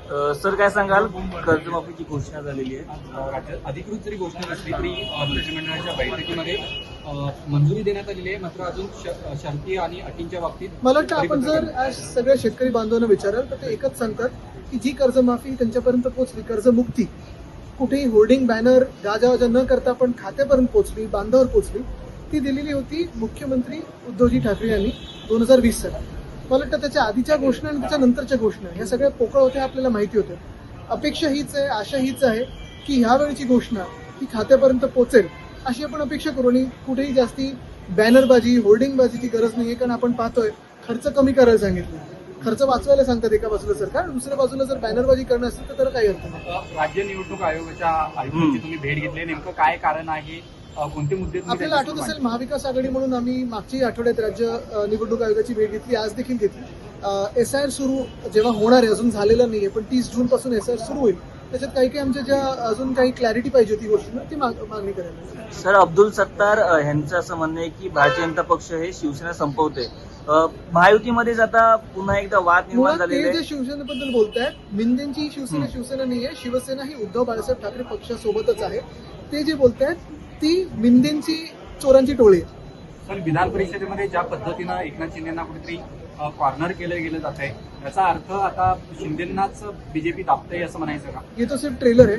Sir काय सांगाल, कर्जमाफीची घोषणा झालेली आहे. राज्यात अधिकृत जरी घोषणा नसली तरी मंत्रिमंडळाच्या बैठकीमध्ये मंजुरी देण्यात आलेली आहे. मात्र अजून शर्ती आणि अटींच्या बाबतीत मला वाटतं आपण जर आज सगळ्या शेतकरी बांधवांना विचाराल तर ते एकच सांगतात की जी कर्जमाफी त्यांच्यापर्यंत पोहोचली, कर्जमुक्ती कुठेही होर्डिंग बॅनर गाजावाजा न करता पण खात्यापर्यंत पोहोचली, बांधावर पोहोचली, ती दिलेली होती मुख्यमंत्री उद्धवजी ठाकरे यांनी 2020 साली. मला वाटतं त्याच्या आधीच्या घोषणा आणि त्याच्या नंतरच्या घोषणा ह्या सगळ्या पोकळ होत्या, आपल्याला माहिती होत्या. अपेक्षा हीच आहे, आशा हीच आहे की ह्यावेळीची घोषणा ही खात्यापर्यंत पोहोचेल अशी आपण अपेक्षा करू. आणि कुठेही जास्ती बॅनरबाजी होर्डिंगबाजीची गरज नाहीये, कारण आपण पाहतोय खर्च कमी करायला सांगितलं, खर्च वाचवायला सांगतात एका बाजूला सरकार, दुसऱ्या बाजूला जर बॅनरबाजी करणं असेल तर त्याला काही अर्थ नाही. राज्य निवडणूक आयोगाच्या आयुक्तांची तुम्ही भेट घेतली, नेमकं काय कारण आहे, कोणते मुद्दे आपल्याला आठवत असेल महाविकास आघाडी म्हणून आम्ही मागच्या आठवड्यात राज्य निवडणूक आयोगाची भेट घेतली, आज देखील घेतली. SIR सुरू जेव्हा होणार आहे, अजून झालेलं नाहीये, पण 30 जून पासून SIR सुरू होईल. त्याच्यात काही आमच्या ज्या अजून काही क्लॅरिटी पाहिजे होती गोष्टींना ती मागणी करायला. सर, अब्दुल सत्तार यांचं असं म्हणणं आहे की भारतीय जनता पक्ष हे शिवसेना संपवते. महायुतीमध्ये आता पुन्हा एकदा वाद निर्माण झालेला ते आहे. जे शिवसेनेबद्दल बोलतायत, मिंदेंची शिवसेना नाहीये, शिवसेना ही उद्धव बाळासाहेब ठाकरे पक्षासोबतच आहे. ते जे बोलतायत ती मिंदेंची चोरांची टोळी आहे. सर, विधान परिषदेमध्ये ज्या पद्धतीनं एकनाथ शिंदेना कुठेतरी कॉर्नर केलं गेलं जात आहे, याचा अर्थ आता शिंदेनाच बीजेपी दाबतंय असं म्हणायचं का? हे तो सिर्फ ट्रेलर आहे.